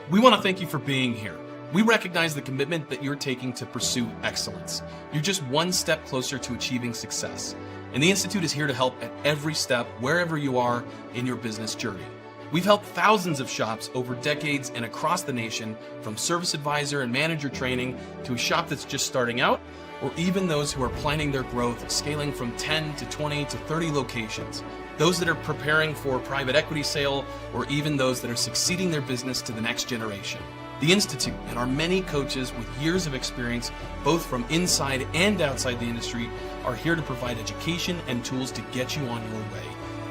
We want to thank you for being here. We recognize the commitment that you're taking to pursue excellence. You're just one step closer to achieving success. And the Institute is here to help at every step, wherever you are in your business journey. We've helped thousands of shops over decades and across the nation, from service advisor and manager training to a shop that's just starting out, or even those who are planning their growth, scaling from 10 to 20 to 30 locations. Those that are preparing for a private equity sale, or even those that are succeeding their business to the next generation. The Institute and our many coaches with years of experience, both from inside and outside the industry, are here to provide education and tools to get you on your way.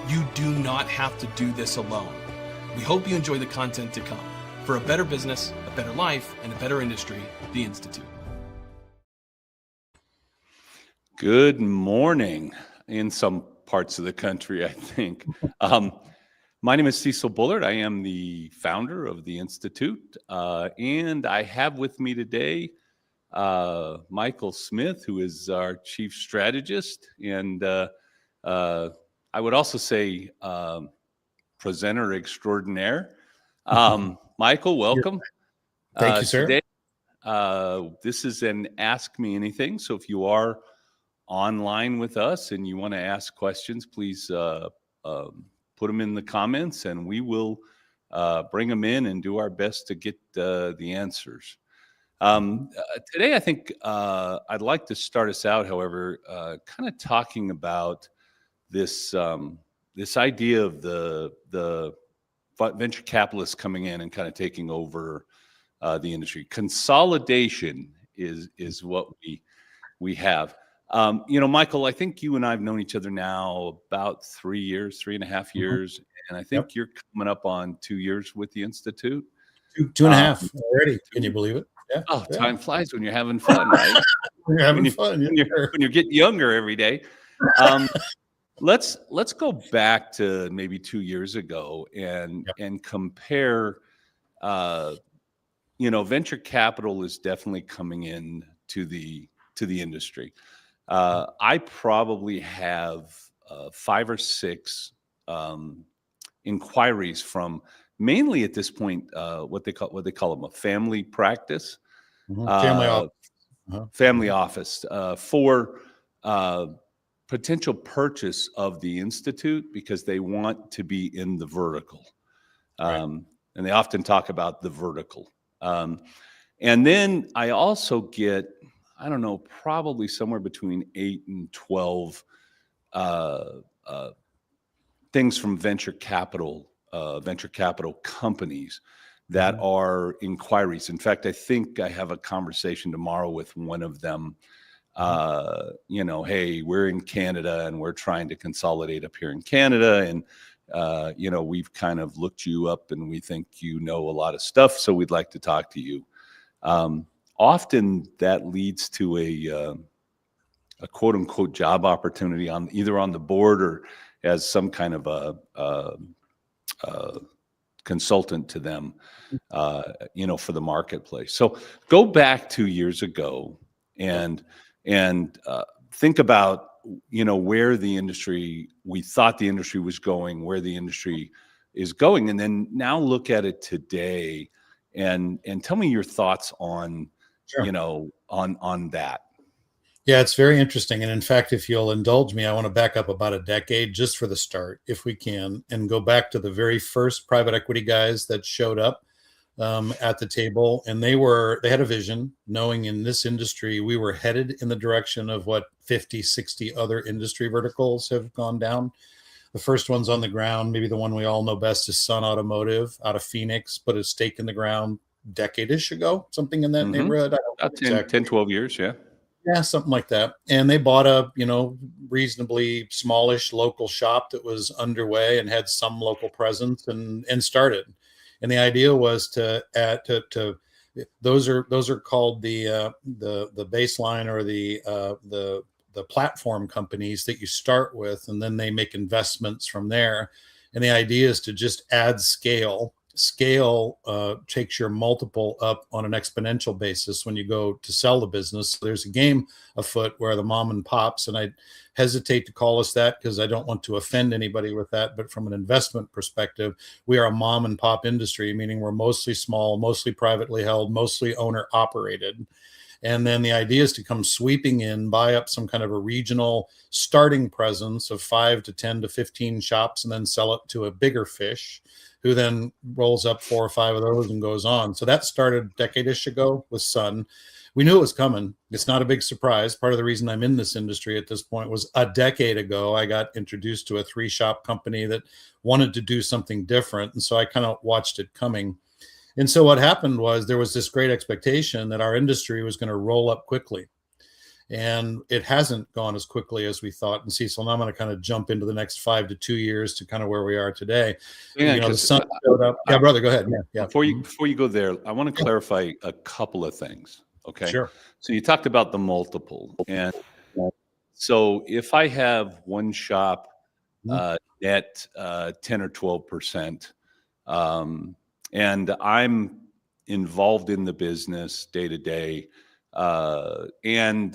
You do not have to do this alone. We hope you enjoy the content to come. For a better business, a better life, and a better industry, the Institute. Good morning in some parts of the country, I think. My name is Cecil Bullard. I am the founder of the Institute, and I have with me today Michael Smith, who is our chief strategist, and I would also say presenter extraordinaire. Michael, welcome. Thank you, sir. Today, this is an Ask Me Anything, so if you are online with us and you want to ask questions, please put them in the comments and we will bring them in and do our best to get the answers. Today, I think I'd like to start us out, however, kind of talking about this this idea of the venture capitalists coming in and kind of taking over the industry. Consolidation is what we have. Michael, I think you and I have known each other now about 3.5 years, and I think you're coming up on 2 years with the Institute. Two and a half already. Can you believe it? Yeah. Oh, time flies when you're having fun, right? You're having fun. When you're getting younger every day. Let's go back to maybe 2 years ago and compare. Venture capital is definitely coming in to the industry. I probably have 5 or 6 inquiries from mainly at this point what they call them a family practice, family office for potential purchase of the Institute because they want to be in the vertical, and they often talk about the vertical. And then I also get, I don't know, probably somewhere between 8 and 12 things from venture capital companies that are inquiries. In fact, I think I have a conversation tomorrow with one of them. Hey, we're in Canada and we're trying to consolidate up here in Canada, and we've kind of looked you up and we think you know a lot of stuff, so we'd like to talk to you. Often that leads to a quote unquote job opportunity on either on the board or as some kind of a consultant to them, for the marketplace. So go back 2 years ago and think about, where the industry, we thought the industry was going, where the industry is going, and then now look at it today and tell me your thoughts on, on that. Yeah, it's very interesting. And in fact, if you'll indulge me, I want to back up about a decade just for the start, if we can, and go back to the very first private equity guys that showed up at the table. And they had a vision, knowing in this industry, we were headed in the direction of what 50, 60 other industry verticals have gone down. The first one's on the ground. Maybe the one we all know best is Automotive out of Phoenix, put a stake in the ground decade-ish ago, something in that neighborhood. About 10, 12 years, yeah. Yeah, something like that. And they bought a, reasonably smallish local shop that was underway and had some local presence and started. And the idea was to add to those are called the baseline or the platform companies that you start with, and then they make investments from there. And the idea is to just add scale scale takes your multiple up on an exponential basis when you go to sell the business. So there's a game afoot where the mom and pops, and I hesitate to call us that because I don't want to offend anybody with that, but from an investment perspective, we are a mom and pop industry, meaning we're mostly small, mostly privately held, mostly owner operated. And then the idea is to come sweeping in, buy up some kind of a regional starting presence of 5 to 10 to 15 shops, and then sell it to a bigger fish who then rolls up 4 or 5 of those and goes on. So that started a decade-ish ago with Sun. We knew it was coming. It's not a big surprise. Part of the reason I'm in this industry at this point was a decade ago, I got introduced to a 3-shop company that wanted to do something different. And so I kind of watched it coming. And so what happened was there was this great expectation that our industry was going to roll up quickly. And it hasn't gone as quickly as we thought. And Cecil, now I'm going to kind of jump into the next 5 to 2 years to kind of where we are today. Yeah, the sun showed up. Yeah, brother, go ahead. Yeah. Before you go there, I want to clarify a couple of things. Okay. Sure. So you talked about the multiple, and so if I have one shop net 10 or 12%, and I'm involved in the business day to day, and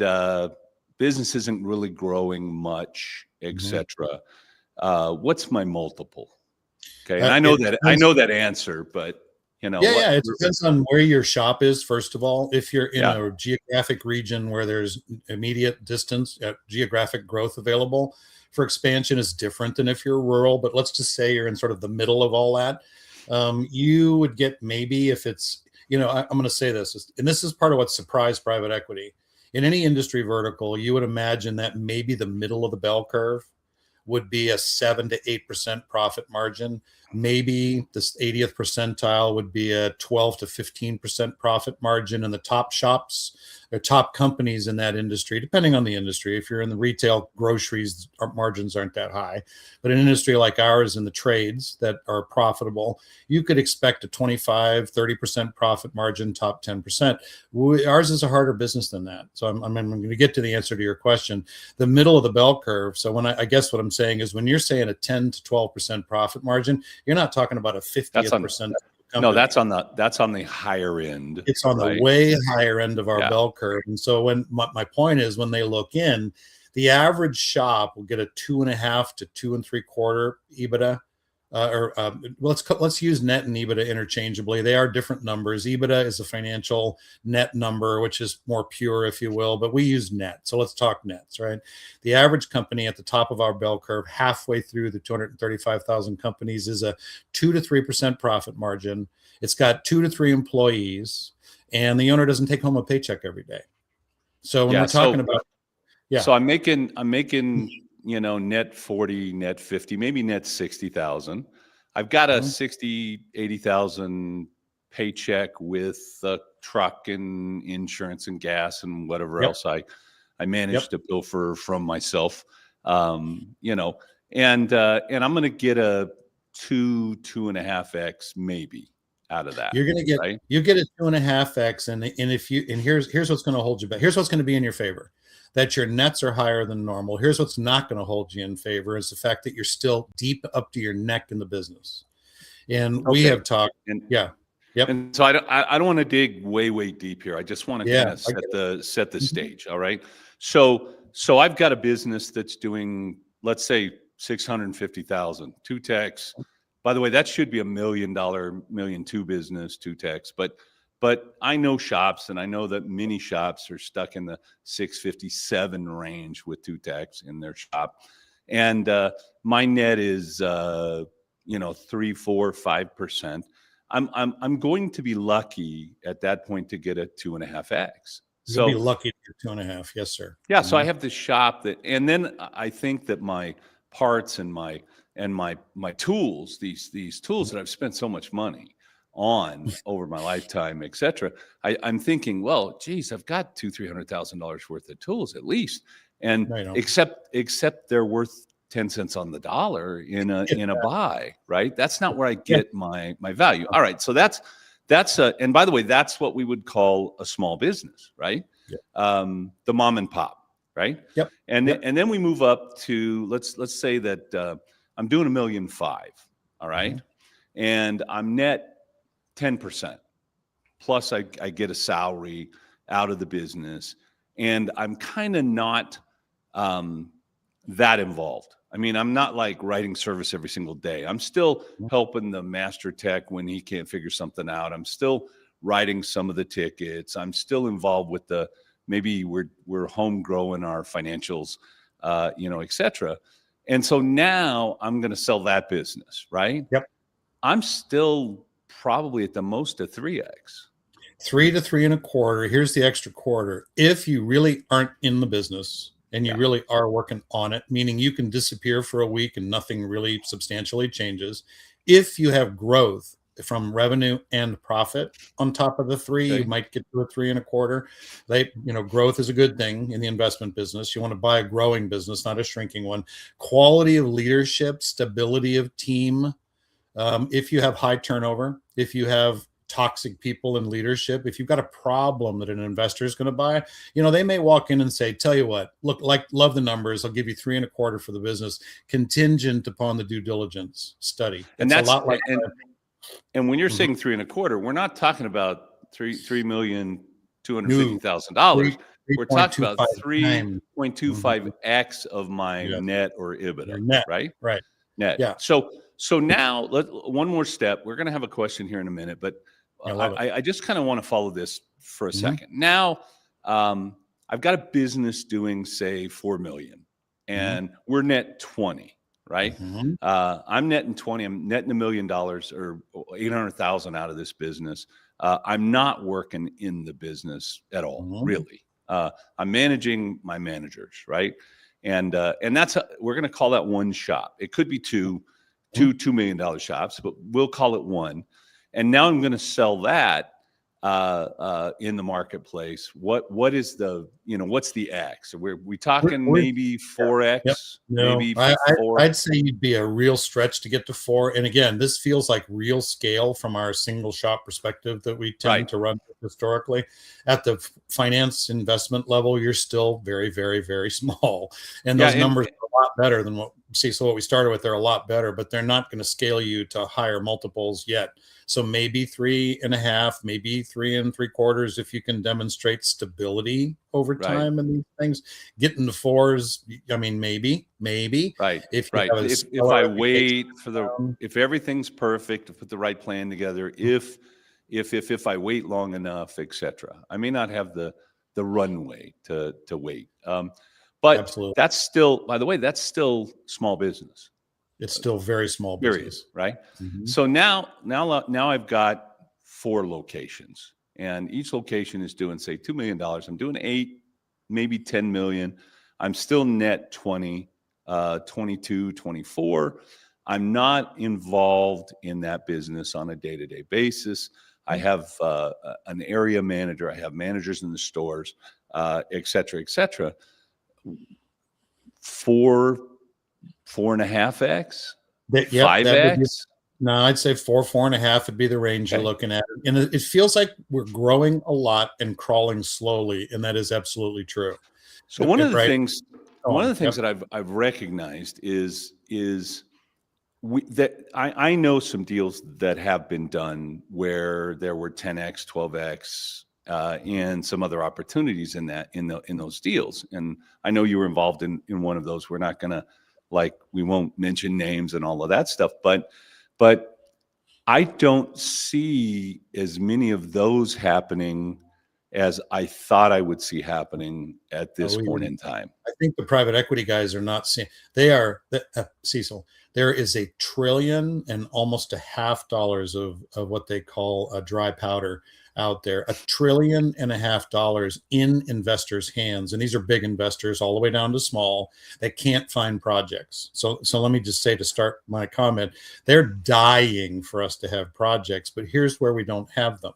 business isn't really growing much, etc. What's my multiple? Okay, and I know that answer, but it depends on where your shop is. First of all, if you're in a geographic region where there's immediate distance, geographic growth available for expansion is different than if you're rural. But let's just say you're in sort of the middle of all that. You would get maybe if it's, I'm going to say this, and this is part of what surprised private equity. In any industry vertical, you would imagine that maybe the middle of the bell curve would be a 7 to 8% profit margin. Maybe this 80th percentile would be a 12 to 15% profit margin. And the top shops or top companies in that industry, depending on the industry, if you're in the retail groceries, our margins aren't that high. But in an industry like ours in the trades that are profitable, you could expect a 25, 30% profit margin, top 10%. Ours is a harder business than that. So I'm going to get to the answer to your question. The middle of the bell curve. So when I guess what I'm saying is when you're saying a 10 to 12% profit margin, you're not talking about a 50th percent. No, that's on the higher end. It's on the way higher end of our bell curve. And so when my point is, when they look in, the average shop will get a 2.5 to 2.75 EBITDA. Let's use net and EBITDA interchangeably. They are different numbers. EBITDA is a financial net number, which is more pure, if you will, but we use net. So let's talk nets, right? The average company at the top of our bell curve, halfway through the 235,000 companies, is a 2 to 3% profit margin. It's got 2 to 3 employees, and the owner doesn't take home a paycheck every day. So when we're talking about, so I'm making net 40, net 50, maybe net 60,000. I've got a 60, 80,000 paycheck with a truck and insurance and gas and whatever else I managed to pilfer from myself. And I'm going to get a 2.5x maybe out of that. You're going to get, right? You get a 2.5x. And here's what's going to hold you back. Here's what's going to be in your favor. That your nets are higher than normal. Here's what's not going to hold you in favor is the fact that you're still deep up to your neck in the business. And we have talked. And so I don't want to dig way deep here. I just want to kind of set the stage. All right. So I've got a business that's doing, let's say, 650,000, two techs. By the way, that should be $1 million, $1.2 million business, two techs. But I know shops, and I know that many shops are stuck in the 657 range with two techs in their shop. And my net is 3, 4, 5%. I'm going to be lucky at that point to get a 2.5x. So be lucky to get 2.5. Yes, sir. Yeah. So I have this shop and then I think that my parts and my tools, these tools that I've spent so much money on over my lifetime, et cetera. I'm thinking, well, geez, I've got $200,000-$300,000 worth of tools at least. And except they're worth 10 cents on the dollar in a buy, right? That's not where I get my value. All right. So that's and by the way, that's what we would call a small business, right? The mom and pop, right? Yep. And then we move up to, let's say that I'm doing $1.5 million. All right. And I'm net 10%. Plus I get a salary out of the business, and I'm kind of not that involved. I mean, I'm not like writing service every single day. I'm still helping the master tech when he can't figure something out. I'm still writing some of the tickets. I'm still involved with maybe we're home growing our financials, et cetera. And so now I'm going to sell that business, right? Yep. I'm still probably at the most a 3x. 3 to 3.25. Here's the extra quarter. If you really aren't in the business and you really are working on it, meaning you can disappear for a week and nothing really substantially changes. If you have growth from revenue and profit on top of the 3, you might get to a 3.25. Growth is a good thing in the investment business. You want to buy a growing business, not a shrinking one. Quality of leadership, stability of team. If you have high turnover, if you have toxic people in leadership, if you've got a problem that an investor is going to buy, they may walk in and say, tell you what, look, love the numbers. I'll give you 3.25 for the business, contingent upon the due diligence study. And it's that's a lot like and when you're saying 3.25, we're not talking about $3,250,000. We're talking about 3.25x of my net or EBITDA, net, right? Right. Net. Yeah. So now one more step. We're going to have a question here in a minute, but I just kind of want to follow this for a second. Now, I've got a business doing, say, 4 million, and we're net 20, right? I'm netting 20. I'm netting $1 million or 800,000 out of this business. I'm not working in the business at all, really. I'm managing my managers, right? And that's we're going to call that one shop. It could be two $2 million shops, but we'll call it one. And now I'm going to sell that in the marketplace. What is what's the X? Are we talking maybe 4x? Yep. No, maybe 4. I'd say you'd be a real stretch to get to 4. And again, this feels like real scale from our single shop perspective that we tend to run historically. At the finance investment level, you're still very, very, very small. And those numbers are a lot better than what we started with. They're a lot better, but they're not going to scale you to higher multiples yet. So maybe 3.5, maybe 3.75 if you can demonstrate stability over time in these things. Getting to 4s, I mean, maybe. Right. If I wait for if everything's perfect, to put the right plan together, if I wait long enough, etc. I may not have the runway to wait. But absolutely. That's still, by the way, that's still small business. It's still very small business, right? So now I've got 4 locations, and each location is doing, say, $2 million. I'm doing 8, maybe 10 million. I'm still net 20, 22, 24. I'm not involved in that business on a day-to-day basis. I have an area manager. I have managers in the stores, et cetera, et cetera. 4.5x, 5x. No, I'd say 4.5 would be the range you're looking at. And it feels like we're growing a lot and crawling slowly, and that is absolutely true. So one of the things that I've recognized is that I know some deals that have been done where there were 10x, 12x, and some other opportunities in those deals. And I know you were involved in one of those. We're not going to, we won't mention names and all of that stuff, but I don't see as many of those happening as I thought I would see happening at this point in time. I think the private equity guys are not seeing. Cecil, there is $1 trillion and almost $500 billion of what they call a dry powder out there. $1.5 trillion in investors' hands, and these are big investors all the way down to small that can't find projects. So let me just say, to start my comment, they're dying for us to have projects, but here's where we don't have them.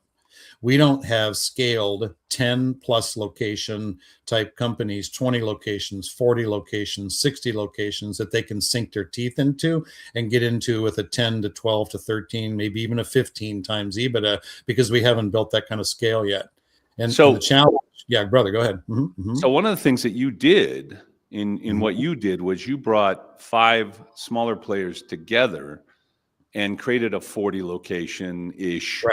We don't have scaled 10 plus location type companies, 20 locations, 40 locations, 60 locations that they can sink their teeth into and get into with a 10 to 12 to 13, maybe even a 15 times EBITDA, because we haven't built that kind of scale yet. And so the challenge, brother, go ahead. So one of the things that you did in what you did was you brought 5 smaller players together and created a 40 location-ish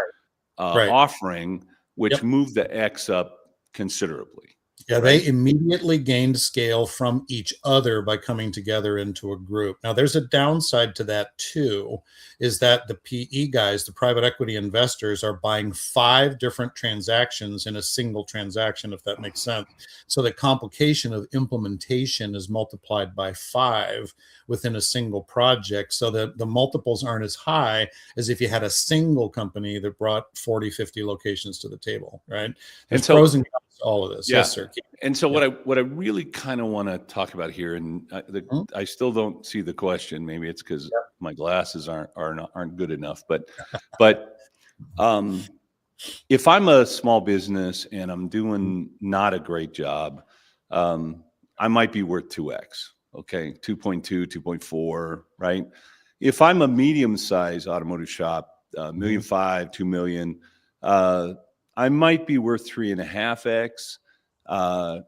Right. offering, which Yep. moved the X up considerably. Yeah, Right? they immediately gained scale from each other by coming together into a group. Now, there's a downside to that too, is that the PE guys, the private equity investors, are buying 5 different transactions in a single transaction, if that makes sense. So the complication of implementation is multiplied by 5 within a single project. So that the multiples aren't as high as if you had a single company that brought 40, 50 locations to the table, right? And There's so, pros and cons to all of this. yeah. Yes, sir. And so Yep. what I really kind of want to talk about here, and Mhm. I still don't see the question. Maybe it's because Yep. my glasses aren't good enough. But if I'm a small business and I'm doing not a great job, I might be worth 2x. Okay, 2.2, 2.4, right? If I'm a medium-sized automotive shop, $1.5 million, 2 million, I might be worth 3.5x.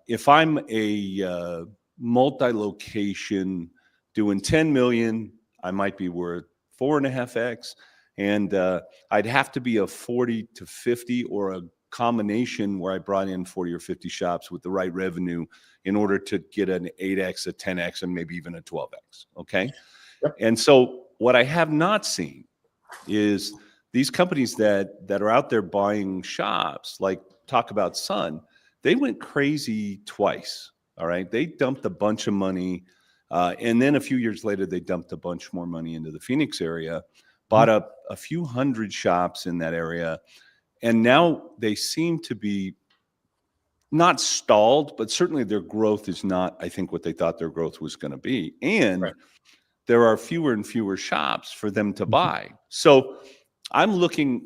If I'm a multi-location doing 10 million, I might be worth 4.5x. And I'd have to be a 40 to 50 or a combination where I brought in 40 or 50 shops with the right revenue in order to get an 8x, a 10x, and maybe even a 12x. Okay. Yep. And so what I have not seen is these companies that are out there buying shops, like talk about Sun, they went crazy twice. All right. They dumped a bunch of money. And then a few years later, they dumped a bunch more money into the Phoenix area, bought up a few hundred shops in that area. And now they seem to be not stalled, but certainly their growth is not, I think, what they thought their growth was going to be. And Right. there are fewer and fewer shops for them to buy. So I'm looking,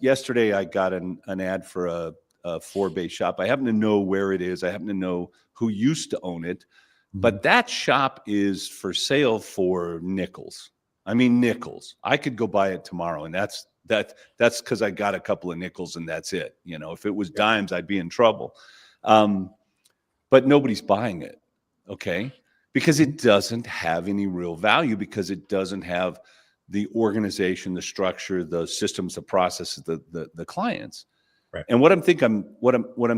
yesterday I got an ad for a Ford-bay shop. I happen to know where it is. I happen to know who used to own it. But that shop is for sale for nickels. I mean, nickels. I could go buy it tomorrow, and that's because I got a couple of nickels and that's it. You know, if it was dimes, I'd be in trouble. But nobody's buying it, okay? Because it doesn't have any real value, because it doesn't have the organization, the structure, the systems, the processes, the clients. Right. And what I'm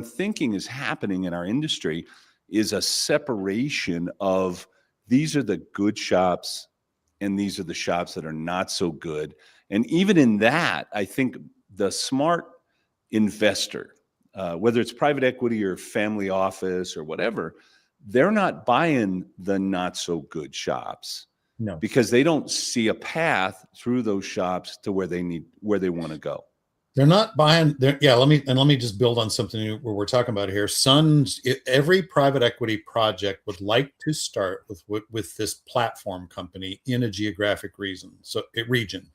thinking is happening in our industry is a separation of these are the good shops and these are the shops that are not so good. And even in that, I think the smart investor, whether it's private equity or family office or whatever, they're not buying the not so good shops. No. Because they don't see a path through those shops to where they want to go. They're not buying. Yeah, let me just build on something where we're talking about here. Every private equity project would like to start with this platform company in a geographic region,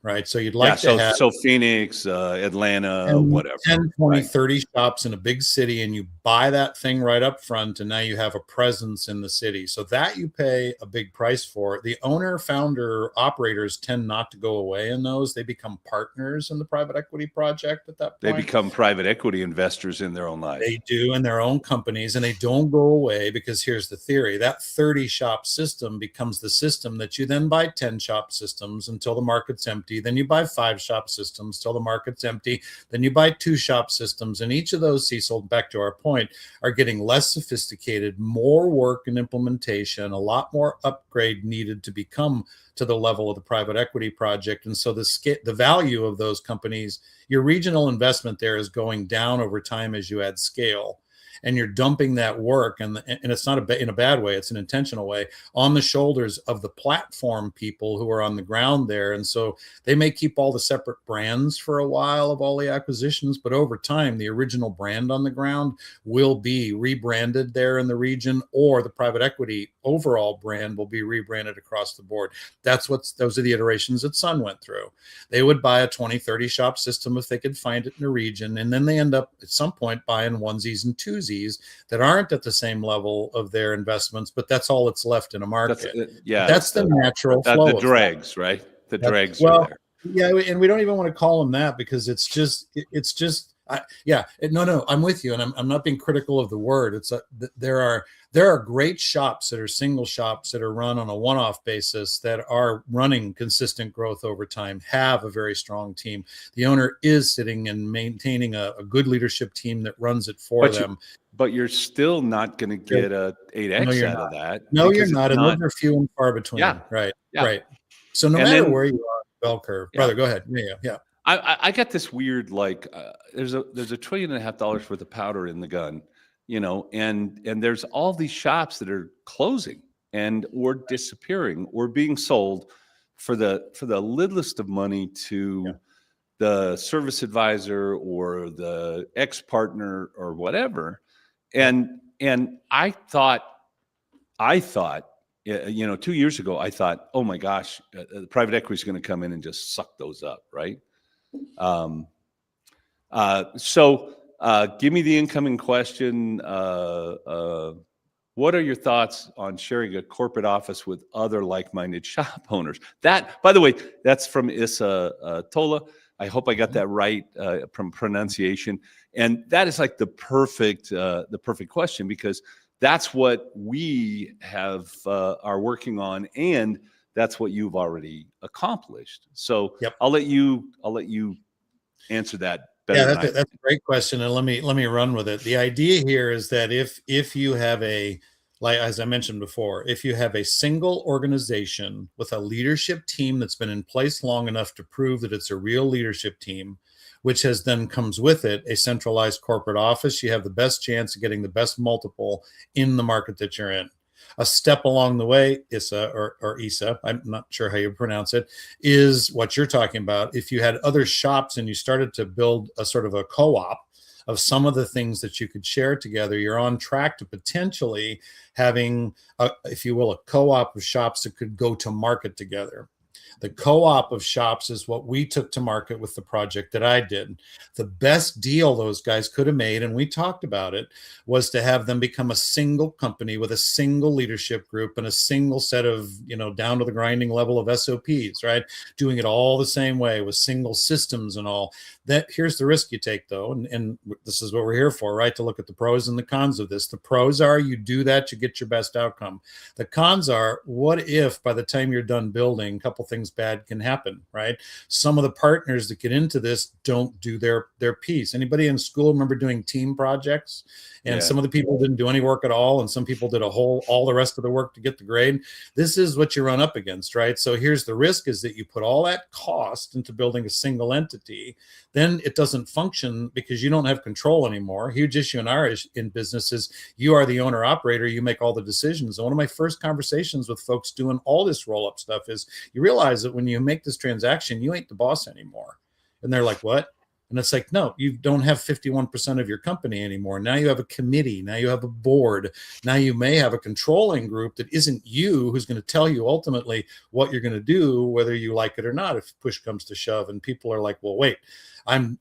right? So you'd like to have Phoenix, Atlanta, 10, whatever. 10, 20, right? 30 shops in a big city, and you buy that thing right up front, and now you have a presence in the city. So that you pay a big price for. The owner, founder, operators tend not to go away in those. They become partners in the private equity project at that point. They become private equity investors in their own life. They do in their own companies, and they don't go away, because here's the theory. That 30 shop system becomes the system that you then buy 10 shop systems until the market's empty. Then you buy 5 shop systems till the market's empty. Then you buy 2 shop systems. And each of those, Cecil, back to our point, are getting less sophisticated, more work and implementation, a lot more upgrade needed to become to the level of the private equity project. And so the value of those companies, your regional investment there is going down over time as you add scale, and you're dumping that work, and it's not in a bad way, it's an intentional way, on the shoulders of the platform people who are on the ground there. And so they may keep all the separate brands for a while of all the acquisitions, but over time, the original brand on the ground will be rebranded there in the region, or the private equity overall brand will be rebranded across the board. Those are the iterations that Sun went through. They would buy a 20, 30 shop system if they could find it in a region, and then they end up at some point buying onesies and twosies that aren't at the same level of their investments, but that's all that's left in a market. That's the natural flow. The dregs, right? The dregs are there. Yeah, and we don't even want to call them that, because it's just No, I'm with you, and I'm not being critical of the word. There are great shops that are single shops that are run on a one-off basis that are running consistent growth over time, have a very strong team. The owner is sitting and maintaining a good leadership team that runs it for But them. you're still not going to get a 8x You're out not. of that. No, you're because it's not, and not. those are few and far between. Yeah, Right. yeah. So no And matter then where you are, bell curve, yeah, brother. Go ahead. Yeah. I got this weird there's a $1.5 trillion worth of powder in the gun, and there's all these shops that are closing and or disappearing or being sold for the littlest of money to the service advisor or the ex partner or whatever, and I thought 2 years ago I thought, oh my gosh, private equity is going to come in and just suck those up, right? Um, give me the incoming question. What are your thoughts on sharing a corporate office with other like-minded shop owners? That, by the way, that's from Issa Tola. I hope I got that right from pronunciation. And that is like the perfect question, because that's what we have are working on, and that's what you've already accomplished. So Yep. I'll let you answer that better than I. That's a great question, and let me run with it. The idea here is that if you have like as I mentioned before, if you have a single organization with a leadership team that's been in place long enough to prove that it's a real leadership team, which has then comes with it a centralized corporate office, you have the best chance of getting the best multiple in the market that you're in. A step along the way, Issa or Issa, I'm not sure how you pronounce it, is what you're talking about. If you had other shops and you started to build a sort of a co-op of some of the things that you could share together, you're on track to potentially having, if you will, a co-op of shops that could go to market together. The co-op of shops is what we took to market with the project that I did. The best deal those guys could have made, and we talked about it, was to have them become a single company with a single leadership group and a single set of, down to the grinding level of SOPs, right? Doing it all the same way with single systems and all. That here's the risk you take, though, and this is what we're here for, right? To look at the pros and the cons of this. The pros are you do that, you get your best outcome. The cons are, what if by the time you're done building, a couple things bad can happen, right? Some of the partners that get into this don't do their piece. Anybody in school remember doing team projects? And some of the people didn't do any work at all, and some people did all the rest of the work to get the grade. This is what you run up against, right? So here's the risk, is that you put all that cost into building a single entity, then it doesn't function because you don't have control anymore. Huge issue in our in business is you are the owner operator, you make all the decisions. And one of my first conversations with folks doing all this roll-up stuff is, you realize that when you make this transaction, you ain't the boss anymore. And they're like, what? And it's like, no, you don't have 51% of your company anymore. Now you have a committee. Now you have a board. Now you may have a controlling group that isn't you, who's going to tell you ultimately what you're going to do, whether you like it or not, if push comes to shove. And people are like, well, wait,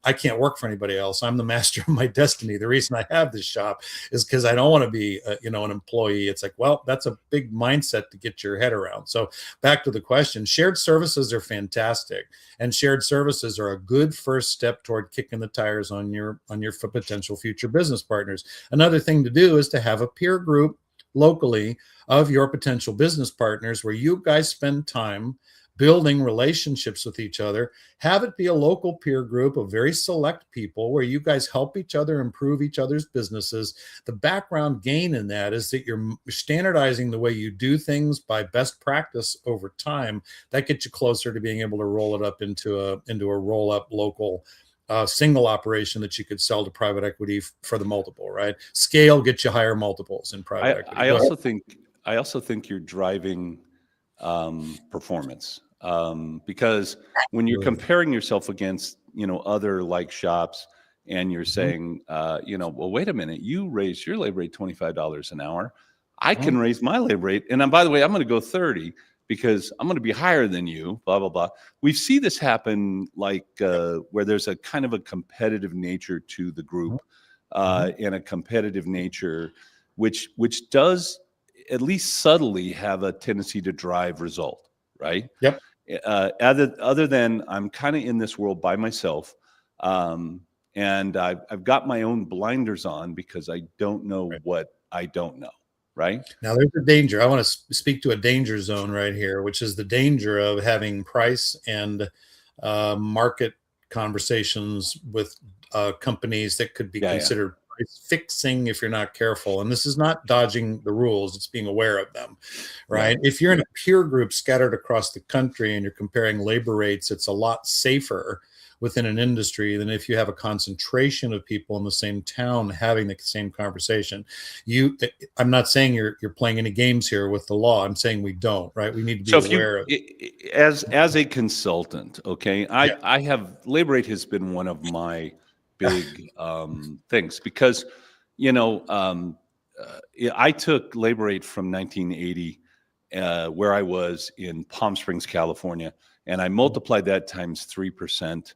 I can't work for anybody else. I'm the master of my destiny. The reason I have this shop is because I don't want to be, an employee. It's like, well, that's a big mindset to get your head around. So back to the question, shared services are fantastic, and shared services are a good first step toward kicking the tires on your potential future business partners. Another thing to do is to have a peer group locally of your potential business partners where you guys spend time building relationships with each other. Have it be a local peer group of very select people where you guys help each other improve each other's businesses. The background gain in that is that you're standardizing the way you do things by best practice over time. That gets you closer to being able to roll it up into a roll up local single operation that you could sell to private equity for the multiple, right? Scale gets you higher multiples in private equity. I also think you're driving performance, because when you're comparing yourself against other like shops, and you're saying well, wait a minute, you raised your labor rate $25 an hour, I can raise my labor rate, and by the way, I'm going to go 30 because I'm going to be higher than you, blah blah blah. We see this happen where there's a kind of a competitive nature to the group, and a competitive nature which does at least subtly have a tendency to drive result, right? Yep. Other than I'm kind of in this world by myself, and I've got my own blinders on because I don't know what I don't know. Right now, there's a danger. I want to speak to a danger zone right here, which is the danger of having price and market conversations with companies that could be considered price fixing if you're not careful. And this is not dodging the rules, it's being aware of them, right? If you're in a peer group scattered across the country and you're comparing labor rates, it's a lot safer within an industry than if you have a concentration of people in the same town having the same conversation. I'm not saying you're playing any games here with the law. I'm saying we don't, right? We need to be aware of it. As a consultant, okay, I have labor rate has been one of my big things because, I took labor rate from 1980, where I was in Palm Springs, California, and I multiplied that times 3%.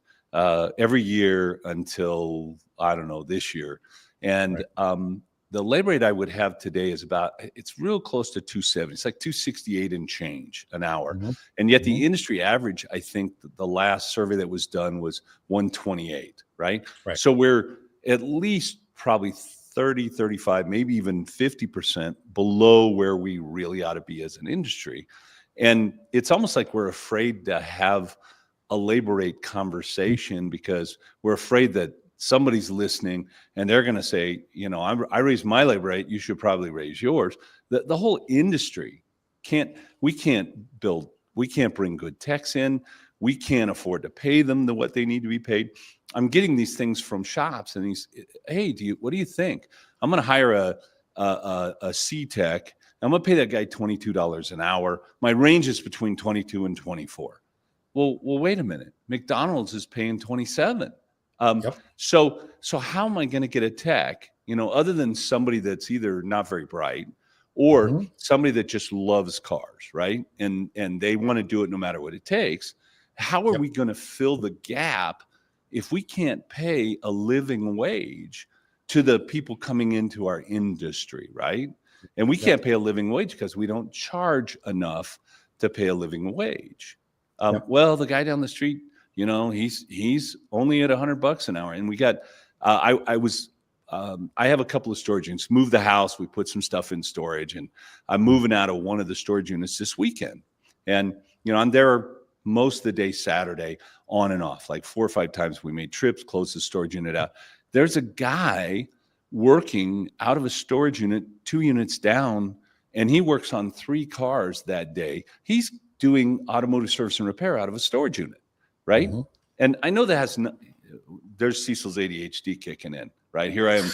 Every year until, I don't know, this year. And the labor rate I would have today is it's real close to 270. It's like 268 and change an hour. And yet the industry average, I think the last survey that was done was 128, right? So we're at least probably 30, 35, maybe even 50% below where we really ought to be as an industry. And it's almost like we're afraid to have a labor rate conversation because we're afraid that somebody's listening and they're going to say, I raised my labor rate, you should probably raise yours. The whole industry we can't bring good techs in. We can't afford to pay them what they need to be paid. I'm getting these things from shops and hey, what do you think? I'm going to hire a C tech. I'm going to pay that guy $22 an hour. My range is between 22 and 24. Well, wait a minute. McDonald's is paying 27. So how am I going to get a tech, other than somebody that's either not very bright or somebody that just loves cars, right? And they want to do it no matter what it takes. How are we going to fill the gap if we can't pay a living wage to the people coming into our industry, right? And we can't pay a living wage because we don't charge enough to pay a living wage. Well, the guy down the street, he's only at $100 an hour. And we got, I have a couple of storage units, moved the house. We put some stuff in storage and I'm moving out of one of the storage units this weekend. And, I'm there most of the day, Saturday on and off, like 4 or 5 times we made trips, closed the storage unit out. There's a guy working out of a storage unit, 2 units down, and he works on 3 cars that day. He's doing automotive service and repair out of a storage unit, right? And I know there's Cecil's ADHD kicking in, right? Here I am,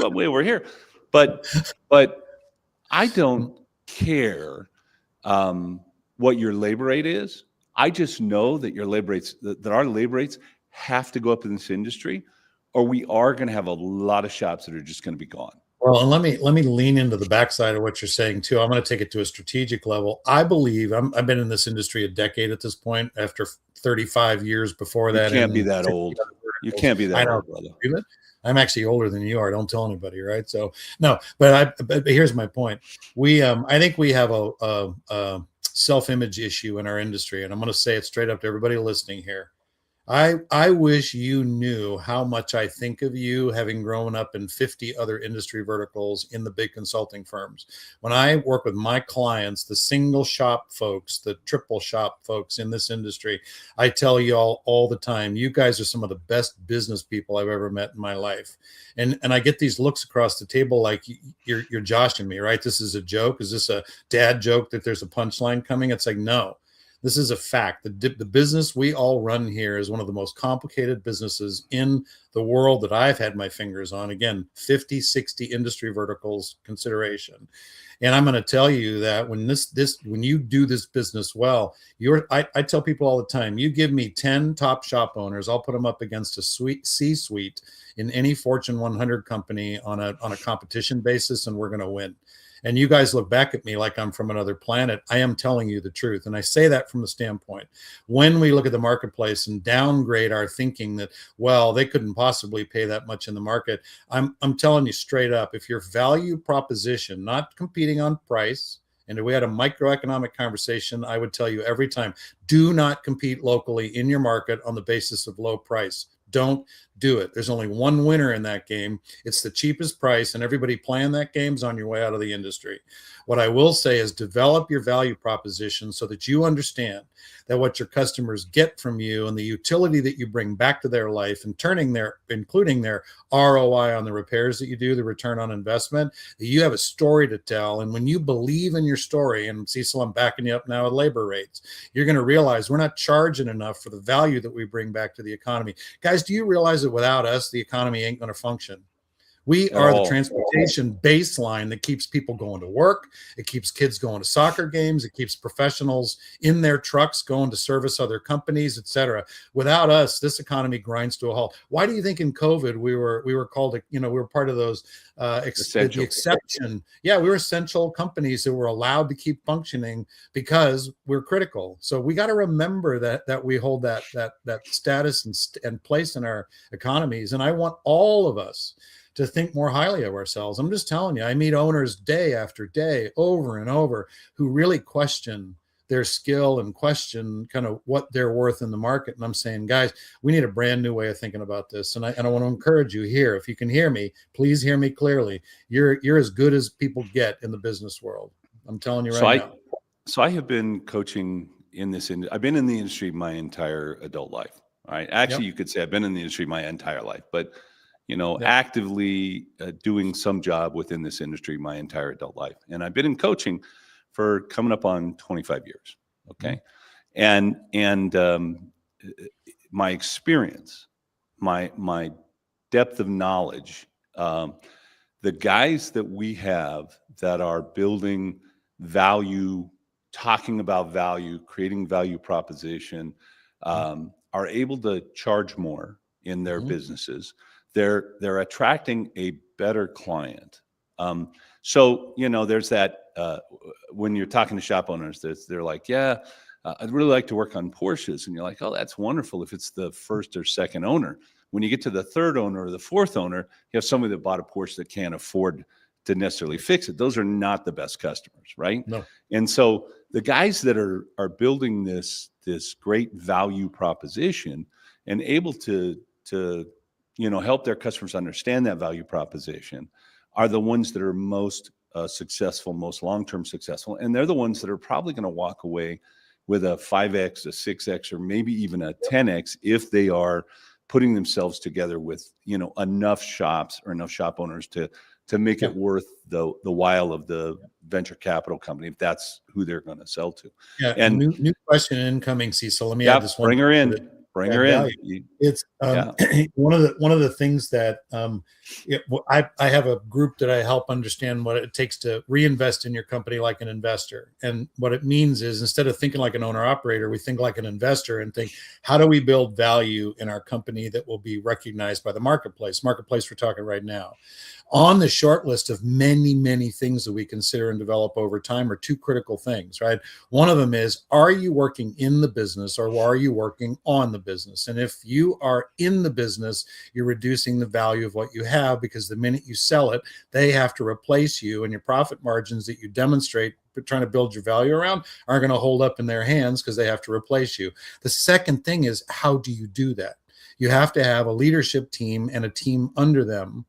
I'm way over here. But I don't care what your labor rate is. I just know that that our labor rates have to go up in this industry, or we are going to have a lot of shops that are just going to be gone. Well, and let me lean into the backside of what you're saying too. I'm going to take it to a strategic level. I believe I've been in this industry a decade at this point. After 35 years before that, you can't be that old. You can't be that old, brother. I'm actually older than you are. Don't tell anybody, right? So no, but here's my point. I think we have a self-image issue in our industry, and I'm going to say it straight up to everybody listening here. I wish you knew how much I think of you, having grown up in 50 other industry verticals in the big consulting firms. When I work with my clients, the single shop folks, the triple shop folks in this industry, I tell you all the time, you guys are some of the best business people I've ever met in my life. And I get these looks across the table like you're joshing me, right? This is a joke. Is this a dad joke that there's a punchline coming? It's like, no. This is a fact. The business we all run here is one of the most complicated businesses in the world that I've had my fingers on. Again, 50, 60 industry verticals consideration. And I'm going to tell you that when you do this business well, I tell people all the time, you give me 10 top shop owners, I'll put them up against a C-suite in any Fortune 100 company on a competition basis, and we're going to win. And you guys look back at me like I'm from another planet. I am telling you the truth. And I say that from the standpoint, when we look at the marketplace and downgrade our thinking that, well, they couldn't possibly pay that much in the market. I'm telling you straight up, if your value proposition, not competing on price, and if we had a microeconomic conversation, I would tell you every time, do not compete locally in your market on the basis of low price. Don't do it. There's only one winner in that game. It's the cheapest price, and everybody playing that game is on your way out of the industry. What I will say is develop your value proposition so that you understand that what your customers get from you and the utility that you bring back to their life, and including their ROI on the repairs that you do, the return on investment, that you have a story to tell. And when you believe in your story, and Cecil, I'm backing you up now with labor rates, you're going to realize we're not charging enough for the value that we bring back to the economy. Guys, do you realize that without us, the economy ain't going to function? We are the transportation baseline that keeps people going to work. It keeps kids going to soccer games. It keeps professionals in their trucks going to service other companies, et cetera. Without us, this economy grinds to a halt. Why do you think in COVID we were called, we were part of those the exception? Yeah, we were essential companies that were allowed to keep functioning because we're critical. So we got to remember that we hold that status and place in our economies. And I want all of us to think more highly of ourselves. I'm just telling you, I meet owners day after day, over and over, who really question their skill and question kind of what they're worth in the market. And I'm saying, guys, we need a brand new way of thinking about this. And I want to encourage you here. If you can hear me, please hear me clearly. You're as good as people get in the business world. I'm telling you right now. So I have been coaching in this industry. I've been in the industry my entire adult life. All right. Actually, you could say I've been in the industry my entire life, but actively doing some job within this industry my entire adult life. And I've been in coaching for coming up on 25 years. Okay. And my experience, my depth of knowledge, the guys that we have that are building value, talking about value, creating value proposition, are able to charge more in their businesses. They're attracting a better client. So, there's that, when you're talking to shop owners, they're like, I'd really like to work on Porsches. And you're like, oh, that's wonderful if it's the first or second owner. When you get to the third owner or the fourth owner, you have somebody that bought a Porsche that can't afford to necessarily fix it. Those are not the best customers, right? No. And so the guys that are building this great value proposition and able to help their customers understand that value proposition are the ones that are most successful, most long-term successful. And they're the ones that are probably going to walk away with a 5X, a 6X, or maybe even a 10X if they are putting themselves together with, enough shops or enough shop owners to make it worth the while of the venture capital company, if that's who they're going to sell to. Yeah. And new question incoming, Cecil. Let me add this one. Bring her in. Bring her in. It's one of the things that I have a group that I help understand what it takes to reinvest in your company like an investor. And what it means is, instead of thinking like an owner operator, we think like an investor and think, how do we build value in our company that will be recognized by the marketplace we're talking right now? On the short list of many, many things that we consider and develop over time are two critical things, right? One of them is, are you working in the business or are you working on the business? And if you are in the business, you're reducing the value of what you have, because the minute you sell it, they have to replace you, and your profit margins that you demonstrate trying to build your value around aren't going to hold up in their hands because they have to replace you. The second thing is, how do you do that? You have to have a leadership team and a team under them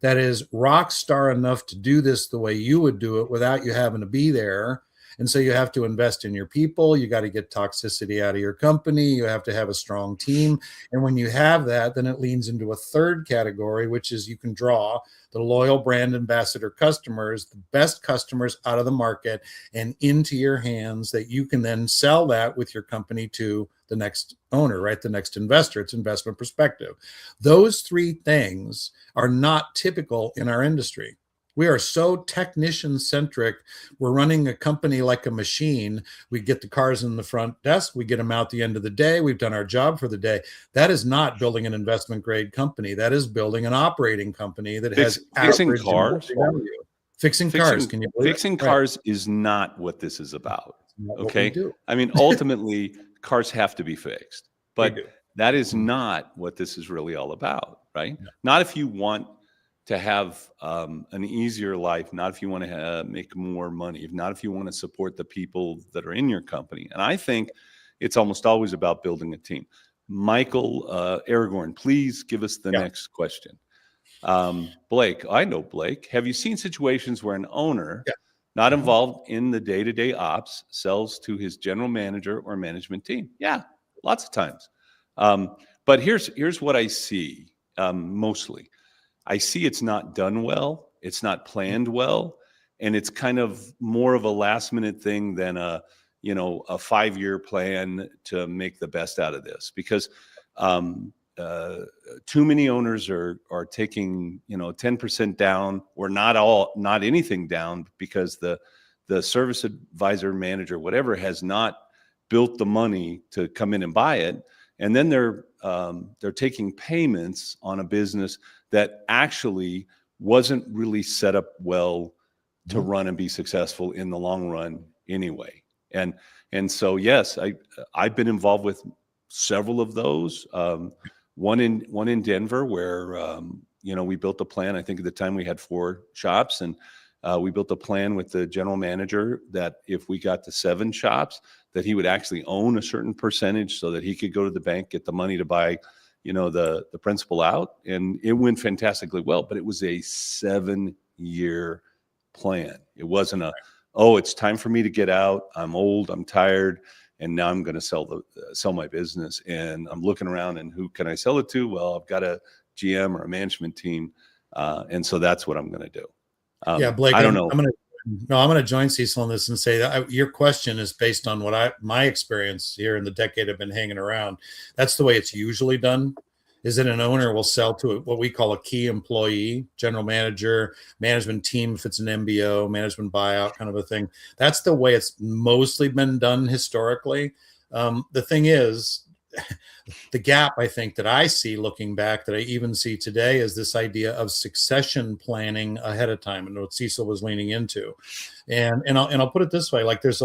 that is rock star enough to do this the way you would do it without you having to be there. And so you have to invest in your people. You got to get toxicity out of your company. You have to have a strong team. And when you have that, then it leans into a third category, which is you can draw the loyal brand ambassador customers, the best customers out of the market and into your hands, that you can then sell that with your company to the next owner, right? The next investor. It's investment perspective. Those three things are not typical in our industry. We are so technician centric. We're running a company like a machine. We get the cars in the front desk. We get them out the end of the day. We've done our job for the day. That is not building an investment grade company. That is building an operating company that has fixing cars. Fixing cars. Can you believe fixing cars is not what this is about. Okay. I mean, ultimately, cars have to be fixed, but that is not what this is really all about, right? No. Not if you want to have an easier life, not if you want to make more money, not if you want to support the people that are in your company. And I think it's almost always about building a team. Michael Aragorn, please give us the Yeah. next question. Blake, I know Blake. Have you seen situations where an owner Yeah. not Mhm. involved in the day-to-day ops sells to his general manager or management team? Yeah, lots of times. But here's what I see mostly. I see it's not done well, it's not planned well, and it's kind of more of a last minute thing than a 5-year plan to make the best out of this. Because um, uh, too many owners are taking 10% down, or not anything down, because the service advisor, manager, whatever, has not built the money to come in and buy it, and then they're taking payments on a business that actually wasn't really set up well to Mhm. run and be successful in the long run anyway. And so yes, I've been involved with several of those. One in Denver, where we built a plan. I think at the time we had 4 shops, and we built a plan with the general manager that if we got to 7 shops, that he would actually own a certain percentage so that he could go to the bank, get the money to buy the principal out. And it went fantastically well, but it was a 7-year plan. It wasn't it's time for me to get out. I'm old, I'm tired, and now I'm going to sell my business. And I'm looking around, and who can I sell it to? Well, I've got a GM or a management team. And so that's what I'm going to do. Yeah, Blake, I don't know. I'm going to join Cecil on this and say that your question is based on my experience here in the decade I've been hanging around. That's the way it's usually done. Is that an owner will sell to what we call a key employee, general manager, management team, if it's an MBO, management buyout kind of a thing. That's the way it's mostly been done historically. The thing is, the gap I think that I see looking back, that I even see today, is this idea of succession planning ahead of time, and what Cecil was leaning into. And I'll put it this way: like, there's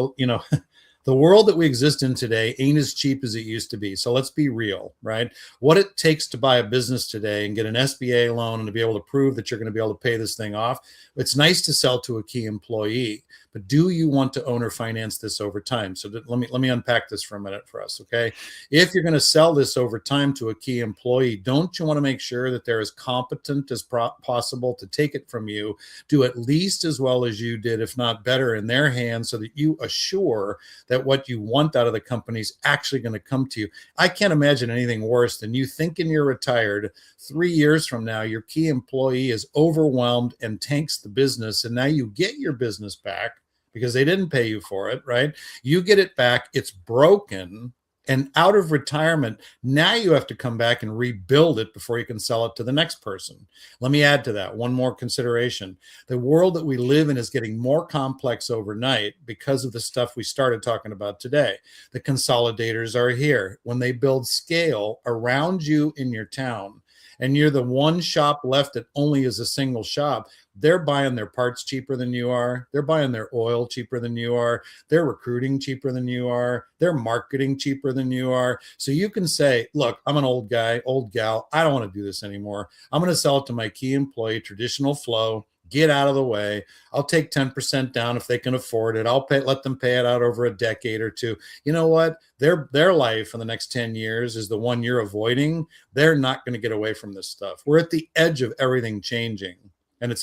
the world that we exist in today ain't as cheap as it used to be. So let's be real, right? What it takes to buy a business today and get an SBA loan and to be able to prove that you're going to be able to pay this thing off, it's nice to sell to a key employee, but do you want to own or finance this over time? So let me unpack this for a minute for us, okay? If you're going to sell this over time to a key employee, don't you want to make sure that they're as competent as possible to take it from you, do at least as well as you did, if not better, in their hands, so that you assure that what you want out of the company is actually going to come to you? I can't imagine anything worse than you thinking you're retired. 3 years from now, your key employee is overwhelmed and tanks the business, and now you get your business back because they didn't pay you for it, right? You get it back, it's broken, and out of retirement, now you have to come back and rebuild it before you can sell it to the next person. Let me add to that one more consideration. The world that we live in is getting more complex overnight because of the stuff we started talking about today. The consolidators are here. When they build scale around you in your town, and you're the one shop left that only is a single shop, they're buying their parts cheaper than you are. They're buying their oil cheaper than you are. They're recruiting cheaper than you are. They're marketing cheaper than you are. So you can say, look, I'm an old guy, old gal. I don't want to do this anymore. I'm going to sell it to my key employee, traditional flow. Get out of the way. I'll take 10% down if they can afford it. Let them pay it out over a decade or two. You know what? Their life in the next 10 years is the one you're avoiding. They're not going to get away from this stuff. We're at the edge of everything changing. And it's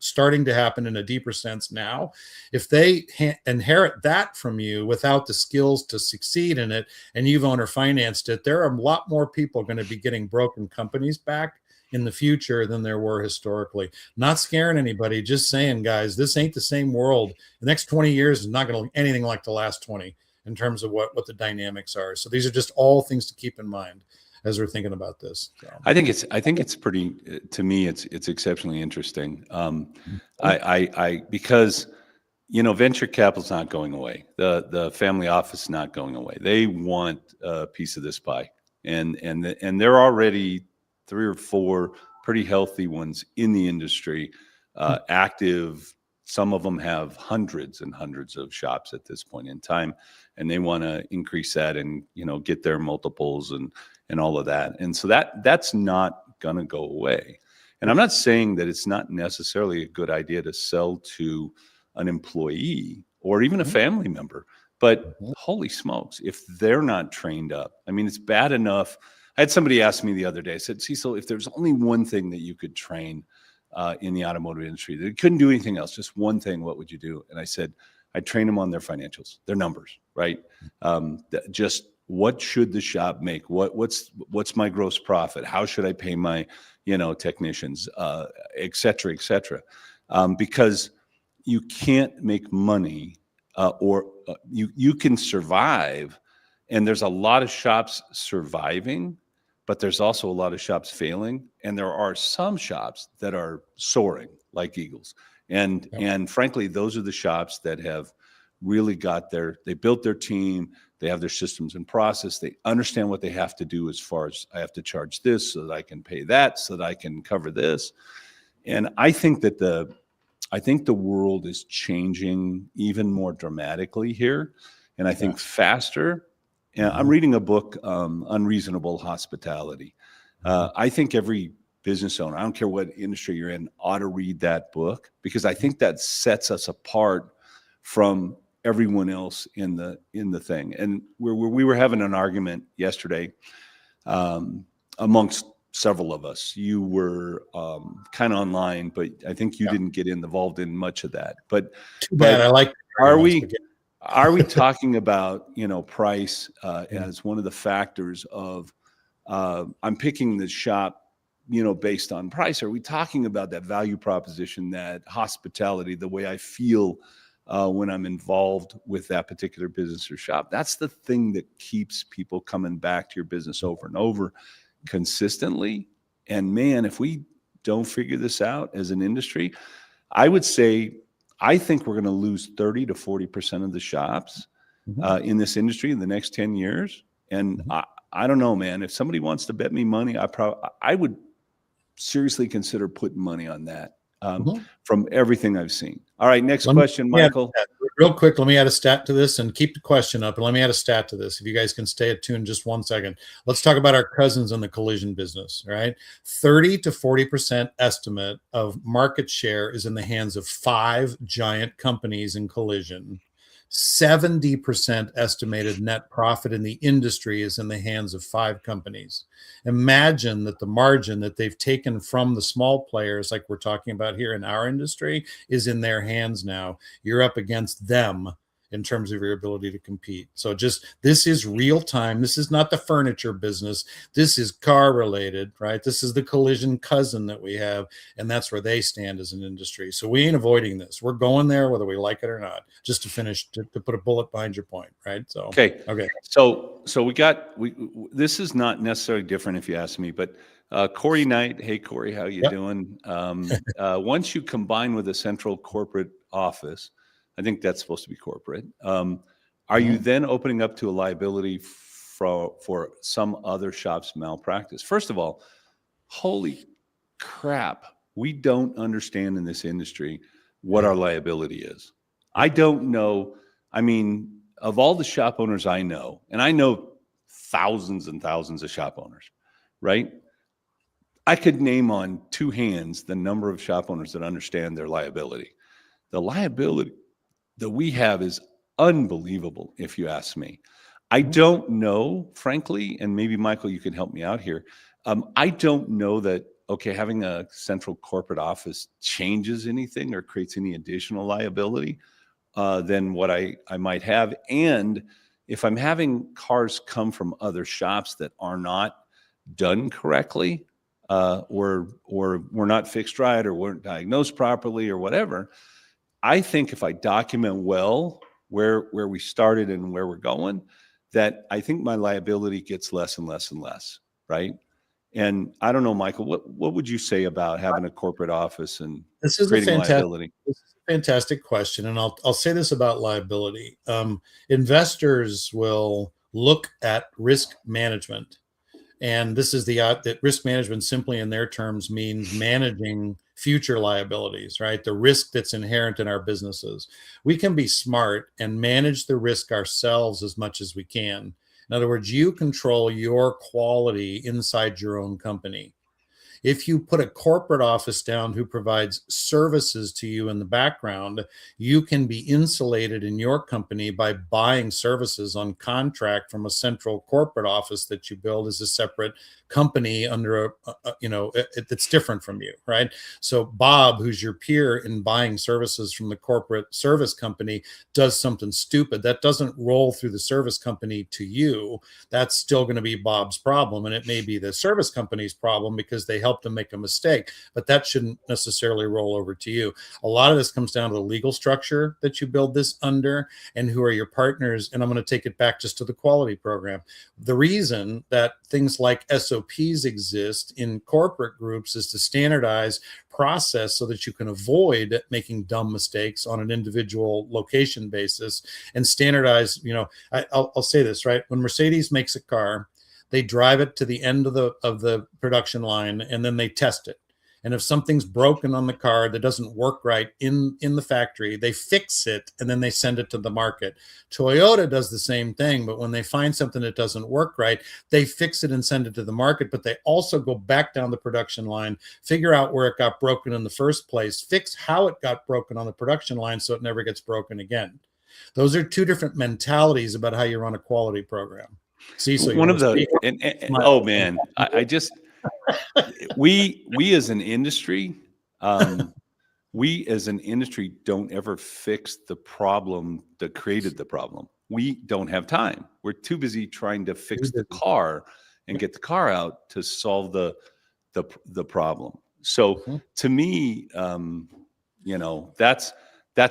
starting to happen in a deeper sense now. If they inherit that from you without the skills to succeed in it, and you've owner financed it, there are a lot more people going to be getting broken companies back in the future than there were historically. Not scaring anybody, just saying, guys, this ain't the same world. The next 20 years is not going to look anything like the last 20 in terms of what the dynamics are. So these are just all things to keep in mind as we're thinking about this. So. I think it's pretty, to me, it's exceptionally interesting. Because venture capital's not going away. The family office is not going away. They want a piece of this pie, and they're already 3 or 4 pretty healthy ones in the industry, active. Some of them have hundreds and hundreds of shops at this point in time, and they want to increase that and get their multiples and all of that. And so that's not going to go away. And I'm not saying that it's not necessarily a good idea to sell to an employee or even a family member, But holy smokes, if they're not trained up, I mean, it's bad enough. I had somebody ask me the other day, I said, Cecil, if there's only one thing that you could train in the automotive industry, they couldn't do anything else, just one thing, what would you do? And I said, I'd train them on their financials, their numbers, right? Just what should the shop make? What's my gross profit? How should I pay my, technicians, et cetera, et cetera. Because you can't make money or you can survive, and there's a lot of shops surviving, but there's also a lot of shops failing, and there are some shops that are soaring like eagles. And frankly, those are the shops that have really they built their team, they have their systems and process, they understand what they have to do as far as I have to charge this so that I can pay that, so that I can cover this. And I think the world is changing even more dramatically here, and I think faster. And I'm reading a book, Unreasonable Hospitality. I think every business owner, I don't care what industry you're in, ought to read that book, because I think that sets us apart from everyone else in the thing. And we were having an argument yesterday amongst several of us. You were kind of online, but I think you didn't get involved in much of that. But too bad. I like. Are we talking about price as one of the factors of I'm picking the shop based on price? Are we talking about that value proposition, that hospitality, the way I feel when I'm involved with that particular business or shop? That's the thing that keeps people coming back to your business over and over consistently. And man, if we don't figure this out as an industry, I would say, I think we're going to lose 30 to 40% of the shops in this industry in the next 10 years. And I don't know, man, if somebody wants to bet me money, I would seriously consider putting money on that from everything I've seen. All right, next question, Michael. Real quick, let me add a stat to this and keep the question up. And let me add a stat to this. If you guys can stay attuned just 1 second. Let's talk about our cousins in the collision business, right? 30 to 40% estimate of market share is in the hands of 5 giant companies in collision. 70% estimated net profit in the industry is in the hands of 5 companies. Imagine that the margin that they've taken from the small players, like we're talking about here in our industry, is in their hands now. You're up against them in terms of your ability to compete. So this is real time. This is not the furniture business. This is car related, right? This is the collision cousin that we have, and that's where they stand as an industry. So we ain't avoiding this. We're going there whether we like it or not, just to finish, to put a bullet behind your point, right? So okay. So this is not necessarily different if you ask me, but Corey Knight, hey Corey, how you doing? Once you combine with a central corporate office, I think that's supposed to be corporate. Are you then opening up to a liability for some other shop's malpractice? First of all, holy crap, we don't understand in this industry what our liability is. I don't know. I mean, of all the shop owners I know, and I know thousands and thousands of shop owners, right? I could name on 2 hands the number of shop owners that understand their liability. The liability that we have is unbelievable, if you ask me. I don't know, frankly, and maybe Michael, you can help me out here. I don't know that, having a central corporate office changes anything or creates any additional liability than what I might have. And if I'm having cars come from other shops that are not done correctly, or were not fixed right, or weren't diagnosed properly, or whatever, I think if I document well where we started and where we're going, that I think my liability gets less and less and less, right? And I don't know, Michael, what would you say about having a corporate office and creating liability? This is a fantastic question, and I'll say this about liability. Investors will look at risk management, and this is that risk management simply in their terms means managing future liabilities, right? The risk that's inherent in our businesses. We can be smart and manage the risk ourselves as much as we can. In other words, you control your quality inside your own company. If you put a corporate office down who provides services to you in the background, you can be insulated in your company by buying services on contract from a central corporate office that you build as a separate company under that's different from you, right? So Bob, who's your peer in buying services from the corporate service company, does something stupid that doesn't roll through the service company to you. That's still going to be Bob's problem, and it may be the service company's problem because they helped him make a mistake, but that shouldn't necessarily roll over to you. A lot of this comes down to the legal structure that you build this under and who are your partners. And I'm going to take it back just to the quality program. The reason that things like SOPs exist in corporate groups is to standardize process so that you can avoid making dumb mistakes on an individual location basis and standardize. I'll say this, right? When Mercedes makes a car, they drive it to the end of the production line and then they test it. And if something's broken on the car that doesn't work right in the factory, they fix it and then they send it to the market. Toyota does the same thing, but when they find something that doesn't work right, they fix it and send it to the market, but they also go back down the production line, figure out where it got broken in the first place, fix how it got broken on the production line so it never gets broken again. Those are two different mentalities about how you run a quality program. See, so one of the, oh man, I just, we as an industry, don't ever fix the problem that created the problem. We don't have time. We're too busy trying to fix the car and get the car out to solve the problem. So to me, that's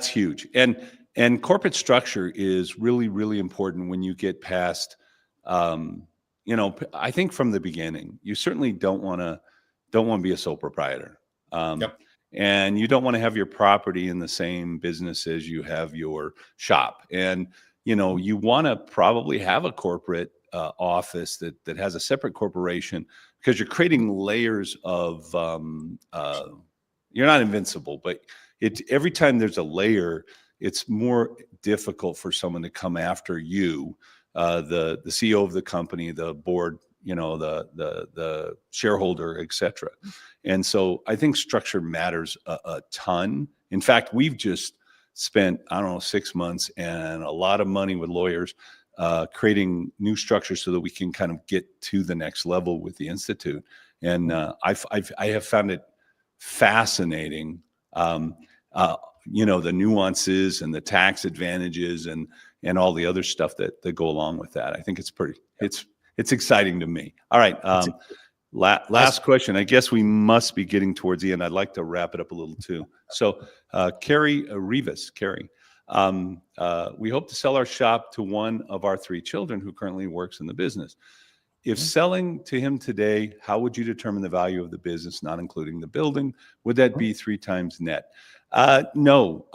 huge. And corporate structure is really, really important when you get past, I think from the beginning, you certainly don't want to be a sole proprietor. And you don't want to have your property in the same business as you have your shop. And, you want to probably have a corporate office that has a separate corporation, because you're creating layers of, you're not invincible, but every time there's a layer, it's more difficult for someone to come after you, the CEO of the company, the board, the shareholder, et cetera. And so I think structure matters a ton. In fact, we've just spent, 6 months and a lot of money with lawyers creating new structures so that we can kind of get to the next level with the Institute. And I have found it fascinating, the nuances and the tax advantages and all the other stuff that go along with that. I think it's exciting to me. All right. Last question. I guess we must be getting towards the end. I'd like to wrap it up a little too. So, Carrie Rivas, we hope to sell our shop to one of our 3 children who currently works in the business. If selling to him today, how would you determine the value of the business, not including the building? Would that be 3 times net? No,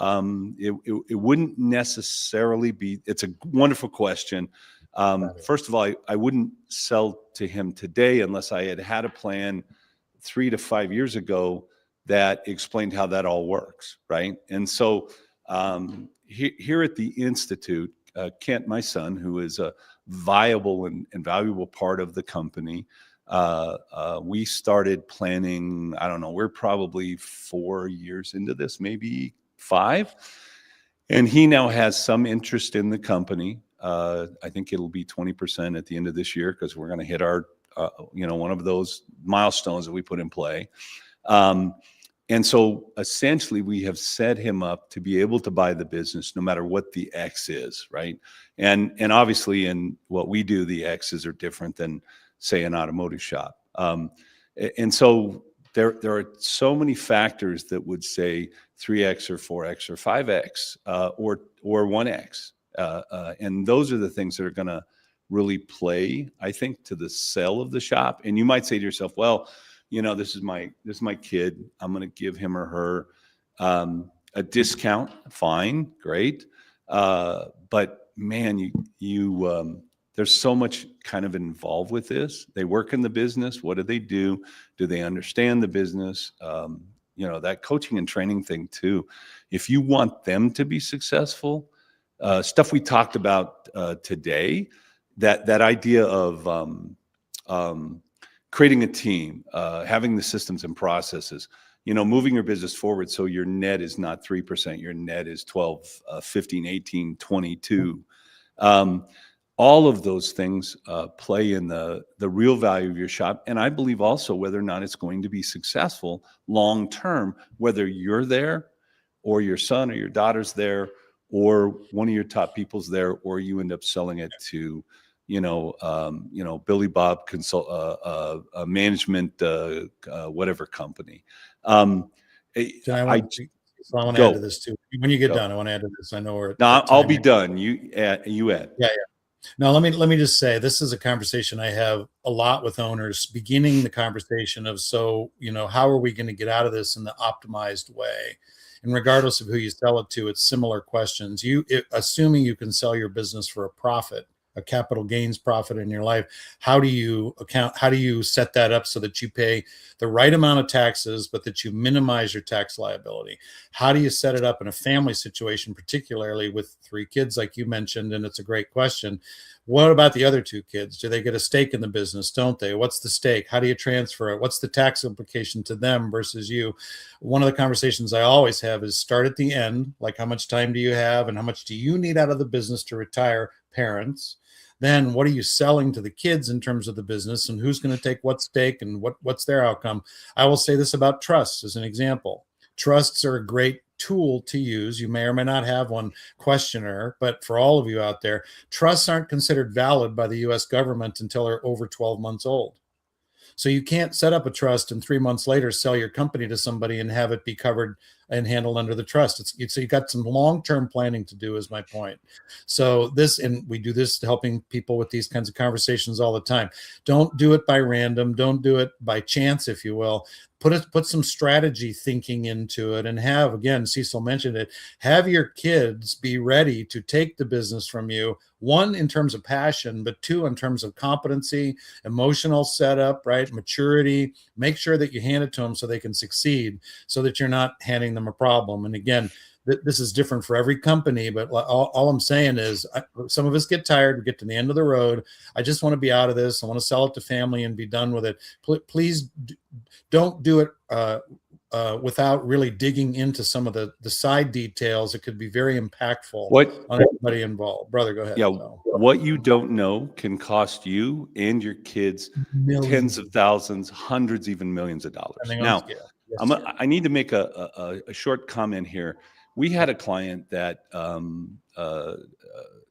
it wouldn't necessarily be. It's a wonderful question. First of all, I wouldn't sell to him today unless I had a plan 3 to 5 years ago that explained how that all works, right? And so here at the Institute, Kent, my son, who is a viable and valuable part of the company, we started planning, we're probably 4 years into this, maybe 5. And he now has some interest in the company. I think it'll be 20% at the end of this year, because we're going to hit our, one of those milestones that we put in play. And so essentially we have set him up to be able to buy the business no matter what the X is, right? And obviously in what we do, the X's are different than, say, an automotive shop. And so there are so many factors that would say 3X or 4X or 5X or 1X. And those are the things that are going to really play, I think, to the sale of the shop. And you might say to yourself, well, this is my kid. I'm going to give him or her a discount. Fine, great. But man, there's so much kind of involved with this. They work in the business. What do they do? Do they understand the business? That coaching and training thing too. If you want them to be successful, stuff we talked about today, that idea of creating a team, having the systems and processes, moving your business forward so your net is not 3%, your net is 12, 15, 18, 22. All of those things play in the real value of your shop. And I believe also whether or not it's going to be successful long term, whether you're there or your son or your daughter's there or one of your top people's there, or you end up selling it to, Billy Bob management, whatever company. So I want to add to this too. When you get done, I want to add to this. I know we're no, I'll be done. You add. Yeah. Now, let me just say, this is a conversation I have a lot with owners, beginning the conversation of, how are we going to get out of this in the optimized way? And regardless of who you sell it to, it's similar questions. Assuming you can sell your business for a profit, a capital gains profit in your life, how do you set that up so that you pay the right amount of taxes, but that you minimize your tax liability? How do you set it up in a family situation, particularly with 3 kids, like you mentioned? And it's a great question. What about the other 2 kids? Do they get a stake in the business? Don't they? What's the stake? How do you transfer it? What's the tax implication to them versus you? One of the conversations I always have is start at the end, like how much time do you have and how much do you need out of the business to retire, parents? Then what are you selling to the kids in terms of the business, and who's going to take what stake and what's their outcome? I will say this about trusts as an example. Trusts are a great tool to use. You may or may not have one, questioner, but for all of you out there, trusts aren't considered valid by the US government until they're over 12 months old. So you can't set up a trust and 3 months later sell your company to somebody and have it be covered and handled under the trust. So you've got some long-term planning to do, is my point. So we do this helping people with these kinds of conversations all the time. Don't do it by random. Don't do it by chance, if you will. Put some strategy thinking into it, and have, again, Cecil mentioned it, have your kids be ready to take the business from you, 1, in terms of passion, but 2, in terms of competency, emotional setup, right? Maturity. Make sure that you hand it to them so they can succeed, so that you're not handing them a problem. And again, this is different for every company, but all I'm saying is some of us get tired. We get to the end of the road. I just want to be out of this. I want to sell it to family and be done with it. Please don't do it without really digging into some of the side details. It could be very impactful on everybody involved. Brother, go ahead. Yeah, what you don't know can cost you and your kids tens of thousands, hundreds, even millions of dollars. Now, I need to make a short comment here. We had a client that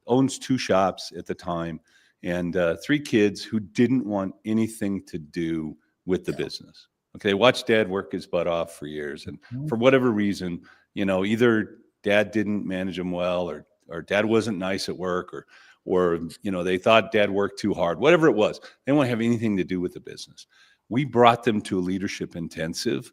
owns 2 shops at the time and 3 kids who didn't want anything to do with the business. Okay, they watched dad work his butt off for years, and for whatever reason, either dad didn't manage them well, or dad wasn't nice at work, or they thought dad worked too hard. Whatever it was, they didn't want to have anything to do with the business. We brought them to a leadership intensive.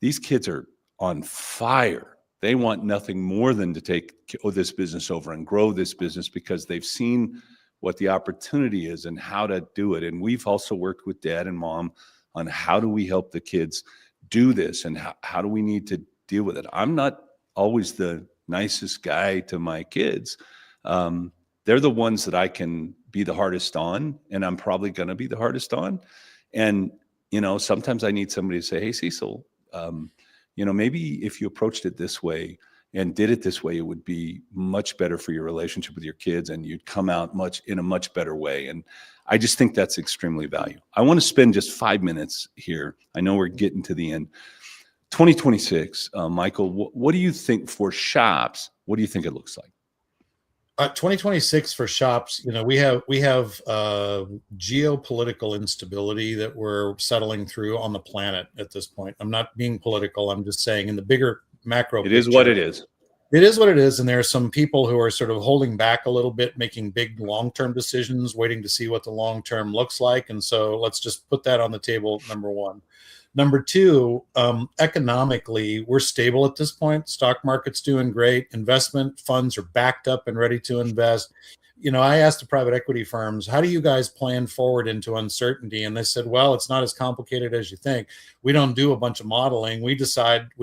These kids are on fire. They want nothing more than to take this business over and grow this business because they've seen what the opportunity is and how to do it. And we've also worked with dad and mom on how do we help the kids do this and how do we need to deal with it. I'm not always the nicest guy to my kids. They're the ones that I can be the hardest on, and I'm probably going to be the hardest on. And, sometimes I need somebody to say, hey, Cecil, maybe if you approached it this way and did it this way, it would be much better for your relationship with your kids and you'd come out in a much better way. And I just think that's extremely valuable. I want to spend just 5 minutes here. I know we're getting to the end. 2026, Michael, what do you think for shops? What do you think it looks like? 2026 for shops, we have geopolitical instability that we're settling through on the planet at this point. I'm not being political. I'm just saying in the bigger macro picture, is what it is. It is what it is. And there are some people who are sort of holding back a little bit, making big long-term decisions, waiting to see what the long-term looks like. And so let's just put that on the table, number 1. Number 2, economically, we're stable at this point. Stock market's doing great. Investment funds are backed up and ready to invest. I asked the private equity firms, how do you guys plan forward into uncertainty? And they said, well, it's not as complicated as you think. We don't do a bunch of modeling. We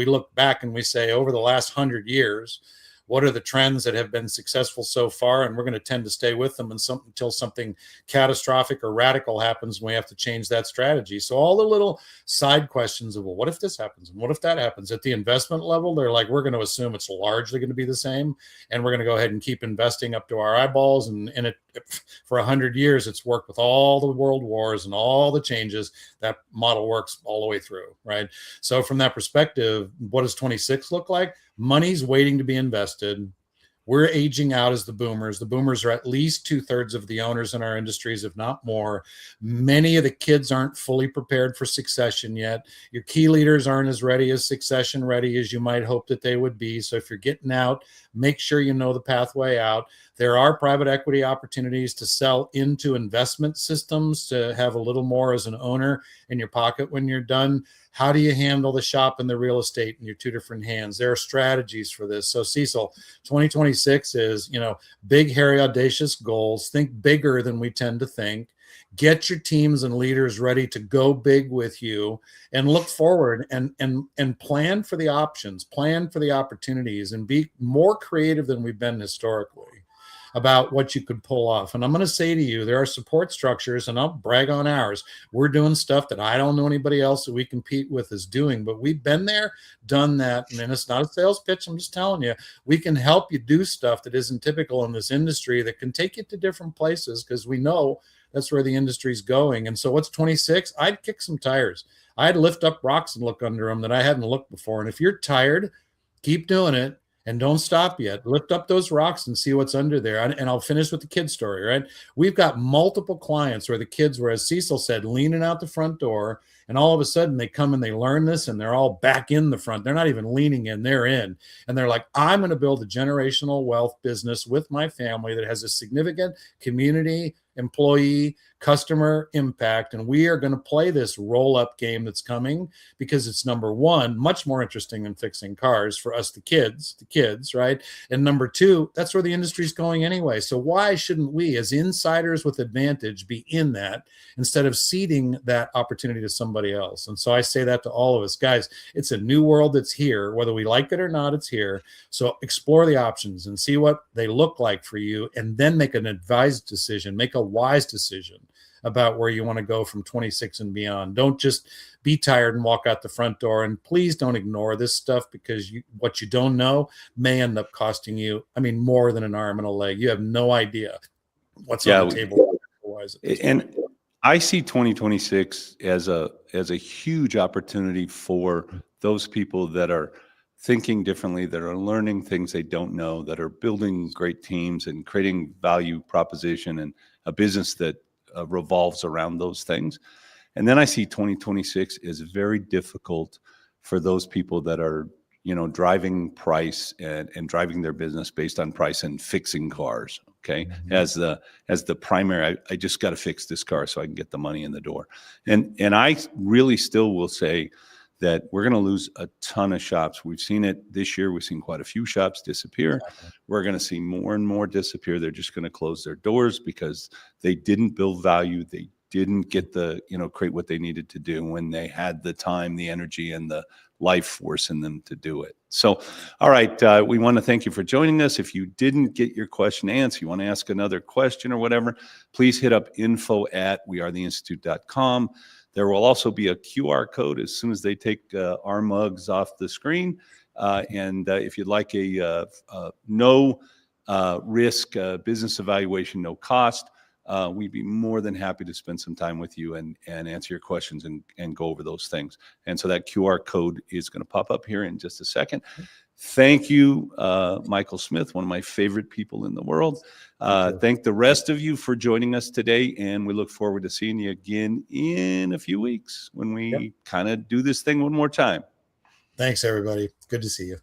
look back and we say, over the last 100 years, what are the trends that have been successful so far, and we're going to tend to stay with them until something catastrophic or radical happens and we have to change that strategy. So all the little side questions of, well, what if this happens and what if that happens? At the investment level, they're like, we're going to assume it's largely going to be the same, and we're going to go ahead and keep investing up to our eyeballs. And it for 100 years, it's worked with all the world wars and all the changes. That model works all the way through, right? So from that perspective, what does 26 look like? Money's waiting to be invested. We're aging out as the boomers. The boomers are at least 2/3 of the owners in our industries, if not more. Many of the kids aren't fully prepared for succession yet. Your key leaders aren't as ready as succession ready as you might hope that they would be. So if you're getting out, make sure you know the pathway out. There are private equity opportunities to sell into investment systems to have a little more as an owner in your pocket when you're done. How do you handle the shop and the real estate in your two different hands? There are strategies for this. So Cecil, 2026 is, big, hairy, audacious goals. Think bigger than we tend to think. Get your teams and leaders ready to go big with you, and look forward and plan for the options, plan for the opportunities, and be more creative than we've been historically about what you could pull off. And I'm going to say to you, there are support structures, and I'll brag on ours. We're doing stuff that I don't know anybody else that we compete with is doing, but we've been there, done that. And it's not a sales pitch. I'm just telling you, we can help you do stuff that isn't typical in this industry that can take you to different places, because we know that's where the industry's going. And so what's 26? I'd kick some tires. I'd lift up rocks and look under them that I hadn't looked before. And if you're tired, keep doing it. And don't stop yet. Lift up those rocks and see what's under there. And I'll finish with the kid story, right? We've got multiple clients where the kids were, as Cecil said, leaning out the front door. And all of a sudden they come and they learn this and they're all back in the front. They're not even leaning in, they're in. And they're like, I'm going to build a generational wealth business with my family that has a significant community, employee, customer impact. And we are going to play this roll-up game that's coming, because it's, number one, much more interesting than fixing cars for us, the kids, right? And number two, that's where the industry's going anyway. So why shouldn't we, as insiders with advantage, be in that instead of ceding that opportunity to somebody else? And so I say that to all of us, guys. It's a new world that's here. Whether we like it or not, it's here. So explore the options and see what they look like for you, and then make an advised decision, make a wise decision about where you want to go from 26 and beyond. Don't just be tired and walk out the front door. And please don't ignore this stuff, because what you don't know may end up costing you, more than an arm and a leg. You have no idea what's on the table. And I see 2026 as a huge opportunity for those people that are thinking differently, that are learning things they don't know, that are building great teams and creating value proposition and a business that revolves around those things. And then I see 2026 is very difficult for those people that are, driving price and driving their business based on price and fixing cars. Okay. Mm-hmm. As the primary, I just got to fix this car so I can get the money in the door. And I really still will say that we're going to lose a ton of shops. We've seen it this year. We've seen quite a few shops disappear. Exactly. We're going to see more and more disappear. They're just going to close their doors because they didn't build value. They didn't get create what they needed to do when they had the time, the energy, and the life force in them to do it. So, all right, we want to thank you for joining us. If you didn't get your question answered, you want to ask another question or whatever, please hit up info@wearetheinstitute.com. There will also be a QR code as soon as they take our mugs off the screen. And if you'd like a no risk business evaluation, no cost, we'd be more than happy to spend some time with you and answer your questions and go over those things. And so that QR code is going to pop up here in just a second. Thank you, Michael Smith, one of my favorite people in the world. Thank the rest of you for joining us today, and we look forward to seeing you again in a few weeks when we kind of do this thing one more time. Thanks, everybody. Good to see you.